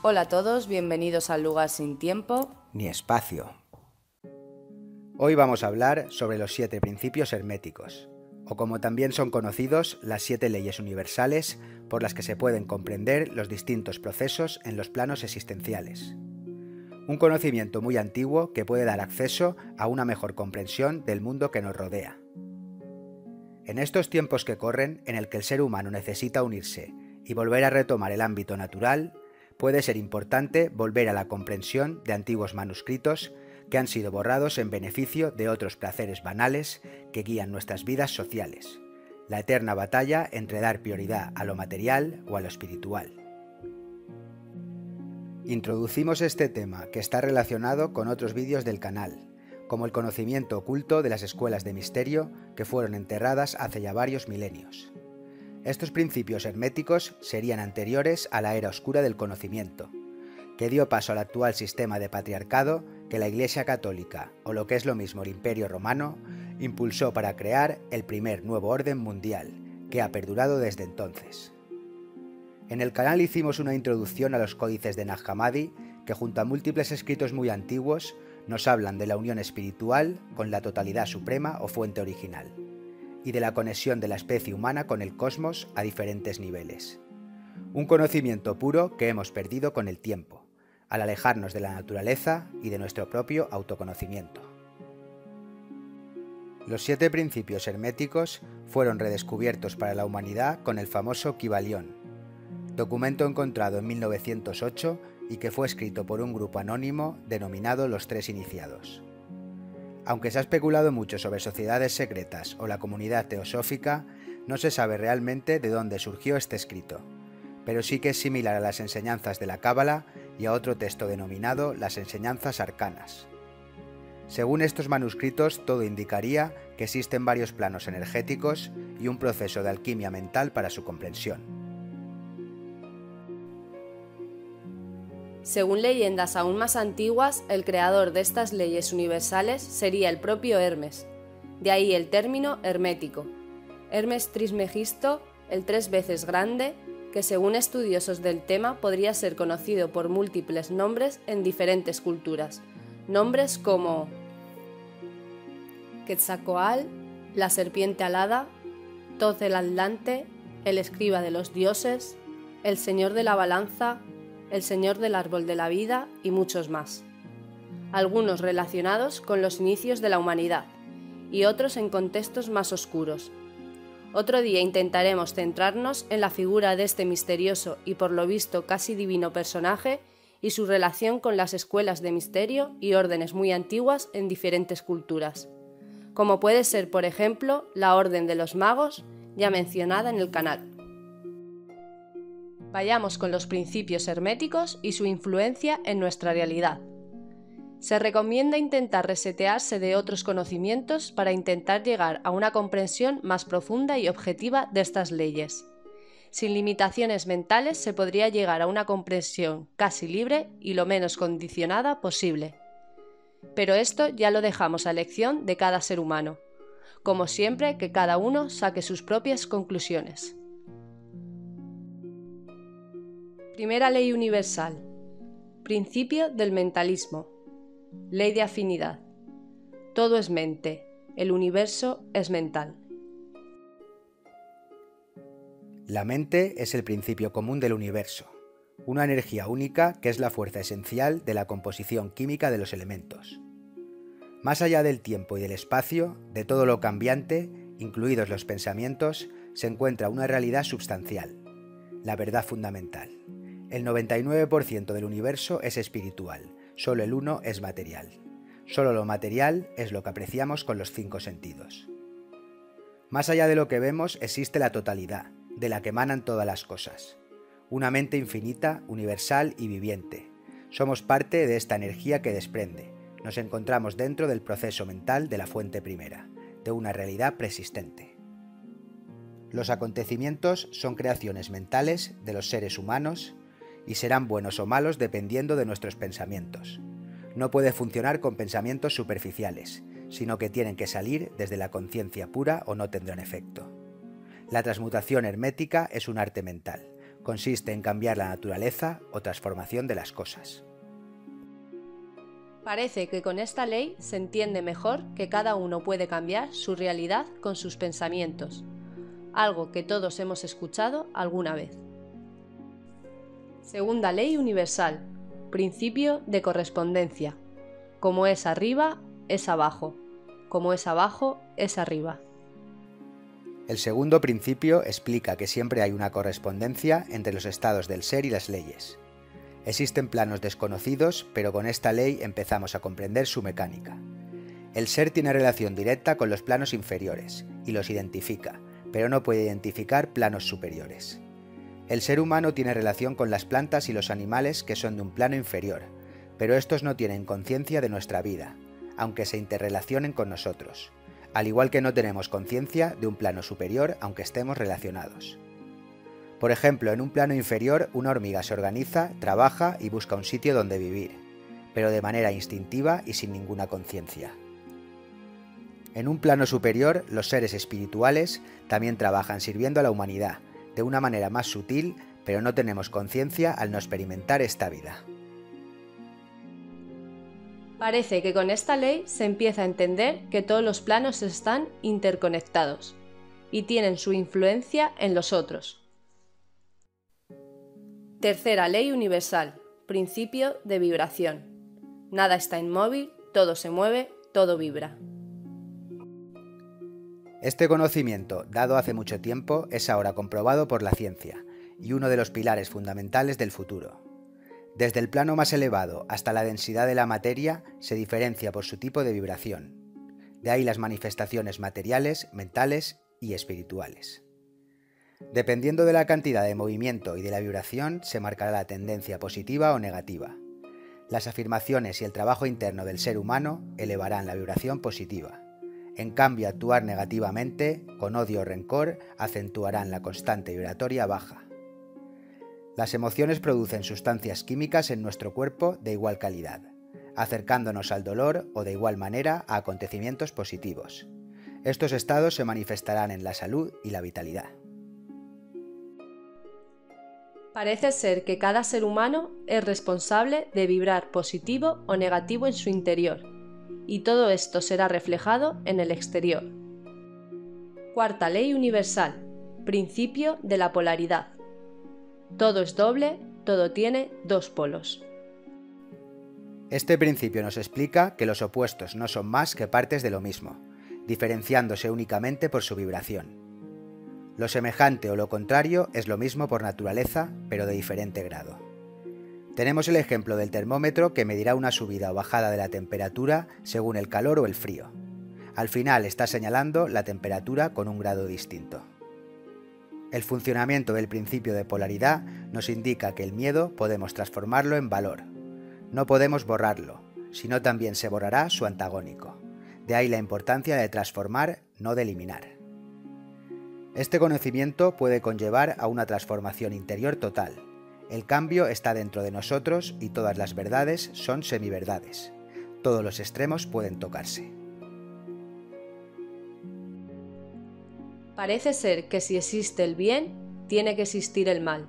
Hola a todos, bienvenidos al Lugar sin tiempo ni espacio. Hoy vamos a hablar sobre los 7 principios herméticos, o como también son conocidos, las 7 leyes universales por las que se pueden comprender los distintos procesos en los planos existenciales. Un conocimiento muy antiguo que puede dar acceso a una mejor comprensión del mundo que nos rodea. En estos tiempos que corren, en el que el ser humano necesita unirse y volver a retomar el ámbito natural, puede ser importante volver a la comprensión de antiguos manuscritos que han sido borrados en beneficio de otros placeres banales que guían nuestras vidas sociales, la eterna batalla entre dar prioridad a lo material o a lo espiritual. Introducimos este tema que está relacionado con otros vídeos del canal, como el conocimiento oculto de las escuelas de misterio que fueron enterradas hace ya varios milenios. Estos principios herméticos serían anteriores a la era oscura del conocimiento, que dio paso al actual sistema de patriarcado que la Iglesia Católica, o lo que es lo mismo el Imperio Romano, impulsó para crear el primer nuevo orden mundial, que ha perdurado desde entonces. En el canal hicimos una introducción a los códices de Nag Hammadi, que junto a múltiples escritos muy antiguos, nos hablan de la unión espiritual con la totalidad suprema o fuente original, y de la conexión de la especie humana con el cosmos a diferentes niveles. Un conocimiento puro que hemos perdido con el tiempo, al alejarnos de la naturaleza y de nuestro propio autoconocimiento. Los 7 principios herméticos fueron redescubiertos para la humanidad con el famoso Kybalión, documento encontrado en 1908 y que fue escrito por un grupo anónimo denominado los Tres Iniciados. Aunque se ha especulado mucho sobre sociedades secretas o la comunidad teosófica, no se sabe realmente de dónde surgió este escrito, pero sí que es similar a las enseñanzas de la Cábala y a otro texto denominado las enseñanzas arcanas. Según estos manuscritos, todo indicaría que existen varios planos energéticos y un proceso de alquimia mental para su comprensión. Según leyendas aún más antiguas, el creador de estas leyes universales sería el propio Hermes. De ahí el término hermético. Hermes Trismegisto, el 3 veces grande, que según estudiosos del tema podría ser conocido por múltiples nombres en diferentes culturas. Nombres como Quetzalcóatl, la serpiente alada, Thoth el Atlante, el escriba de los dioses, el señor de la balanza, el señor del árbol de la vida y muchos más. Algunos relacionados con los inicios de la humanidad y otros en contextos más oscuros. Otro día intentaremos centrarnos en la figura de este misterioso y por lo visto casi divino personaje y su relación con las escuelas de misterio y órdenes muy antiguas en diferentes culturas, como puede ser por ejemplo la Orden de los Magos, ya mencionada en el canal. Vayamos con los principios herméticos y su influencia en nuestra realidad. Se recomienda intentar resetearse de otros conocimientos para intentar llegar a una comprensión más profunda y objetiva de estas leyes. Sin limitaciones mentales se podría llegar a una comprensión casi libre y lo menos condicionada posible. Pero esto ya lo dejamos a elección de cada ser humano. Como siempre, que cada uno saque sus propias conclusiones. Primera ley universal. Principio del mentalismo. Ley de afinidad. Todo es mente. El universo es mental. La mente es el principio común del universo, una energía única que es la fuerza esencial de la composición química de los elementos. Más allá del tiempo y del espacio, de todo lo cambiante, incluidos los pensamientos, se encuentra una realidad substancial, la verdad fundamental. El 99% del universo es espiritual, solo el 1% es material. Solo lo material es lo que apreciamos con los 5 sentidos. Más allá de lo que vemos existe la totalidad, de la que emanan todas las cosas. Una mente infinita, universal y viviente. Somos parte de esta energía que desprende. Nos encontramos dentro del proceso mental de la fuente primera, de una realidad preexistente. Los acontecimientos son creaciones mentales de los seres humanos y serán buenos o malos dependiendo de nuestros pensamientos. No puede funcionar con pensamientos superficiales, sino que tienen que salir desde la conciencia pura o no tendrán efecto. La transmutación hermética es un arte mental. Consiste en cambiar la naturaleza o transformación de las cosas. Parece que con esta ley se entiende mejor que cada uno puede cambiar su realidad con sus pensamientos, algo que todos hemos escuchado alguna vez. Segunda ley universal, principio de correspondencia. Como es arriba, es abajo. Como es abajo, es arriba. El segundo principio explica que siempre hay una correspondencia entre los estados del ser y las leyes. Existen planos desconocidos, pero con esta ley empezamos a comprender su mecánica. El ser tiene relación directa con los planos inferiores y los identifica, pero no puede identificar planos superiores. El ser humano tiene relación con las plantas y los animales que son de un plano inferior, pero estos no tienen conciencia de nuestra vida, aunque se interrelacionen con nosotros, al igual que no tenemos conciencia de un plano superior aunque estemos relacionados. Por ejemplo, en un plano inferior una hormiga se organiza, trabaja y busca un sitio donde vivir, pero de manera instintiva y sin ninguna conciencia. En un plano superior, los seres espirituales también trabajan sirviendo a la humanidad, de una manera más sutil, pero no tenemos conciencia al no experimentar esta vida. Parece que con esta ley se empieza a entender que todos los planos están interconectados y tienen su influencia en los otros. Tercera ley universal, principio de vibración. Nada está inmóvil, todo se mueve, todo vibra. Este conocimiento, dado hace mucho tiempo, es ahora comprobado por la ciencia y uno de los pilares fundamentales del futuro. Desde el plano más elevado hasta la densidad de la materia se diferencia por su tipo de vibración. De ahí las manifestaciones materiales, mentales y espirituales. Dependiendo de la cantidad de movimiento y de la vibración, se marcará la tendencia positiva o negativa. Las afirmaciones y el trabajo interno del ser humano elevarán la vibración positiva. En cambio, actuar negativamente, con odio o rencor, acentuarán la constante vibratoria baja. Las emociones producen sustancias químicas en nuestro cuerpo de igual calidad, acercándonos al dolor o de igual manera a acontecimientos positivos. Estos estados se manifestarán en la salud y la vitalidad. Parece ser que cada ser humano es responsable de vibrar positivo o negativo en su interior, y todo esto será reflejado en el exterior. Cuarta ley universal, principio de la polaridad. Todo es doble, todo tiene dos polos. Este principio nos explica que los opuestos no son más que partes de lo mismo, diferenciándose únicamente por su vibración. Lo semejante o lo contrario es lo mismo por naturaleza, pero de diferente grado. Tenemos el ejemplo del termómetro que medirá una subida o bajada de la temperatura según el calor o el frío. Al final está señalando la temperatura con un grado distinto. El funcionamiento del principio de polaridad nos indica que el miedo podemos transformarlo en valor. No podemos borrarlo, sino también se borrará su antagónico. De ahí la importancia de transformar, no de eliminar. Este conocimiento puede conllevar a una transformación interior total. El cambio está dentro de nosotros y todas las verdades son semiverdades. Todos los extremos pueden tocarse. Parece ser que si existe el bien, tiene que existir el mal.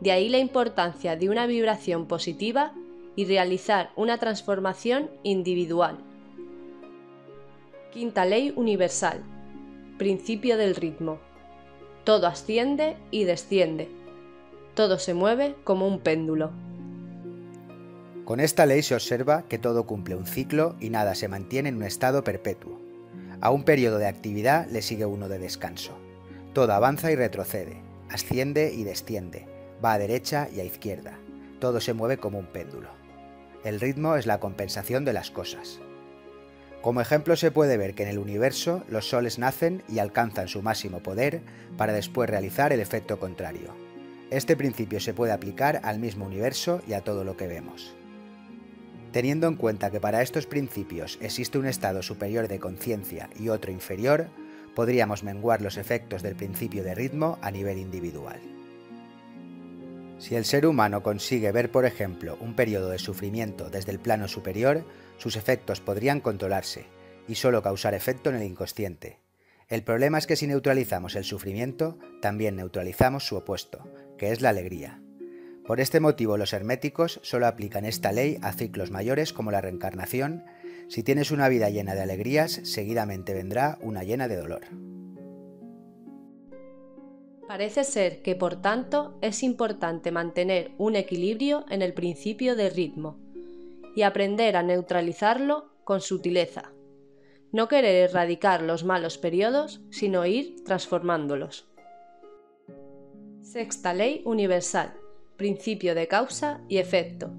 De ahí la importancia de una vibración positiva y realizar una transformación individual. Quinta ley universal, principio del ritmo. Todo asciende y desciende. Todo se mueve como un péndulo. Con esta ley se observa que todo cumple un ciclo y nada se mantiene en un estado perpetuo. A un periodo de actividad le sigue uno de descanso. Todo avanza y retrocede, asciende y desciende, va a derecha y a izquierda. Todo se mueve como un péndulo. El ritmo es la compensación de las cosas. Como ejemplo se puede ver que en el universo los soles nacen y alcanzan su máximo poder para después realizar el efecto contrario. Este principio se puede aplicar al mismo universo y a todo lo que vemos. Teniendo en cuenta que para estos principios existe un estado superior de conciencia y otro inferior, podríamos menguar los efectos del principio de ritmo a nivel individual. Si el ser humano consigue ver, por ejemplo, un periodo de sufrimiento desde el plano superior, sus efectos podrían controlarse y solo causar efecto en el inconsciente. El problema es que si neutralizamos el sufrimiento, también neutralizamos su opuesto, que es la alegría. Por este motivo, los herméticos solo aplican esta ley a ciclos mayores como la reencarnación. Si tienes una vida llena de alegrías, seguidamente vendrá una llena de dolor. Parece ser que, por tanto, es importante mantener un equilibrio en el principio de ritmo y aprender a neutralizarlo con sutileza. No querer erradicar los malos periodos, sino ir transformándolos. Sexta ley universal. Principio de causa y efecto.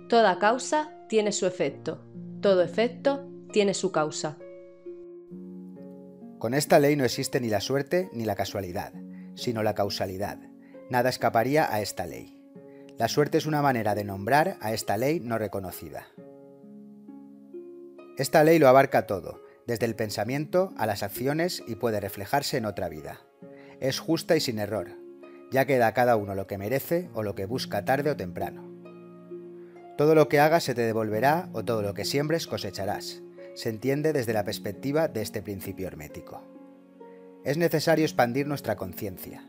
Toda causa tiene su efecto. Todo efecto tiene su causa. Con esta ley no existe ni la suerte ni la casualidad, sino la causalidad. Nada escaparía a esta ley. La suerte es una manera de nombrar a esta ley no reconocida. Esta ley lo abarca todo, desde el pensamiento a las acciones y puede reflejarse en otra vida. Es justa y sin error, ya que da a cada uno lo que merece o lo que busca tarde o temprano. Todo lo que hagas se te devolverá o todo lo que siembres cosecharás. Se entiende desde la perspectiva de este principio hermético. Es necesario expandir nuestra conciencia.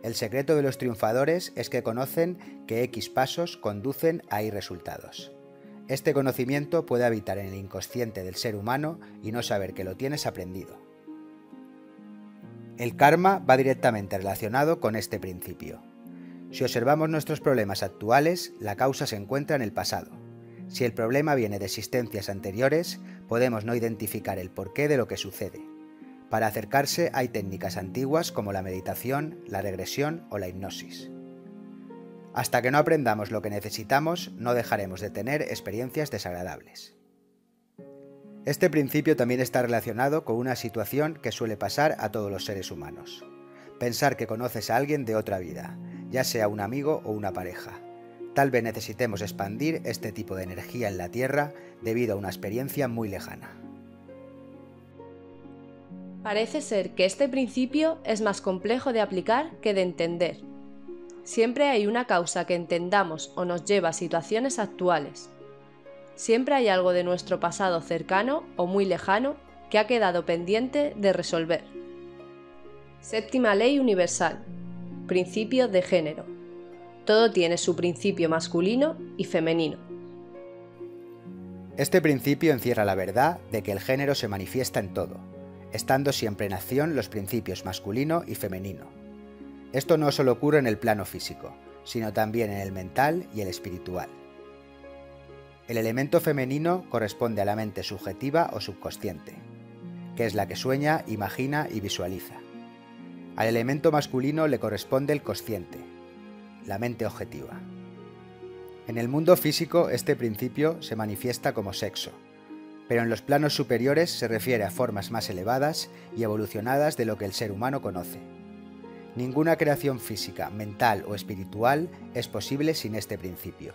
El secreto de los triunfadores es que conocen que X pasos conducen a Y resultados. Este conocimiento puede habitar en el inconsciente del ser humano y no saber que lo tienes aprendido. El karma va directamente relacionado con este principio. Si observamos nuestros problemas actuales, la causa se encuentra en el pasado. Si el problema viene de existencias anteriores, podemos no identificar el porqué de lo que sucede. Para acercarse hay técnicas antiguas como la meditación, la regresión o la hipnosis. Hasta que no aprendamos lo que necesitamos, no dejaremos de tener experiencias desagradables. Este principio también está relacionado con una situación que suele pasar a todos los seres humanos. Pensar que conoces a alguien de otra vida, ya sea un amigo o una pareja. Tal vez necesitemos expandir este tipo de energía en la Tierra debido a una experiencia muy lejana. Parece ser que este principio es más complejo de aplicar que de entender. Siempre hay una causa que entendamos o nos lleva a situaciones actuales. Siempre hay algo de nuestro pasado cercano o muy lejano que ha quedado pendiente de resolver. Séptima ley universal. Principio de género. Todo tiene su principio masculino y femenino. Este principio encierra la verdad de que el género se manifiesta en todo, estando siempre en acción los principios masculino y femenino. Esto no solo ocurre en el plano físico, sino también en el mental y el espiritual. El elemento femenino corresponde a la mente subjetiva o subconsciente, que es la que sueña, imagina y visualiza. Al elemento masculino le corresponde el consciente, la mente objetiva. En el mundo físico este principio se manifiesta como sexo, pero en los planos superiores se refiere a formas más elevadas y evolucionadas de lo que el ser humano conoce. Ninguna creación física, mental o espiritual es posible sin este principio,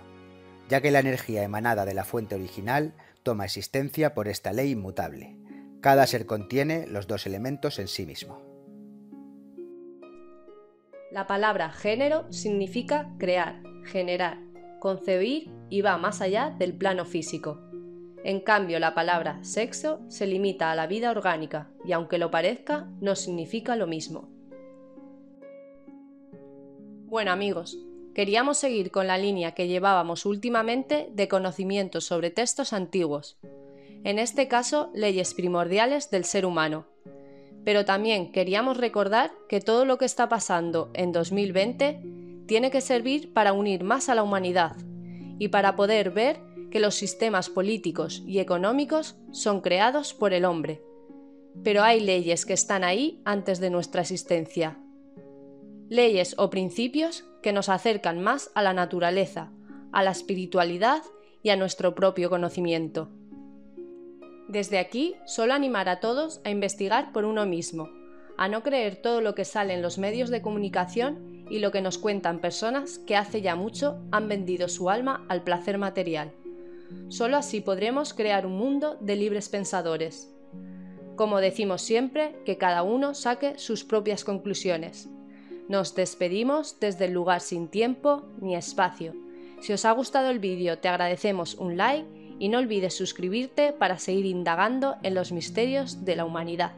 ya que la energía emanada de la fuente original toma existencia por esta ley inmutable. Cada ser contiene los dos elementos en sí mismo. La palabra género significa crear, generar, concebir y va más allá del plano físico. En cambio, la palabra sexo se limita a la vida orgánica y, aunque lo parezca, no significa lo mismo. Bueno amigos, queríamos seguir con la línea que llevábamos últimamente de conocimientos sobre textos antiguos, en este caso leyes primordiales del ser humano. Pero también queríamos recordar que todo lo que está pasando en 2020 tiene que servir para unir más a la humanidad y para poder ver que los sistemas políticos y económicos son creados por el hombre. Pero hay leyes que están ahí antes de nuestra existencia. Leyes o principios que nos acercan más a la naturaleza, a la espiritualidad y a nuestro propio conocimiento. Desde aquí, solo animar a todos a investigar por uno mismo, a no creer todo lo que sale en los medios de comunicación y lo que nos cuentan personas que hace ya mucho han vendido su alma al placer material. Solo así podremos crear un mundo de libres pensadores. Como decimos siempre, que cada uno saque sus propias conclusiones. Nos despedimos desde el lugar sin tiempo ni espacio. Si os ha gustado el vídeo, te agradecemos un like y no olvides suscribirte para seguir indagando en los misterios de la humanidad.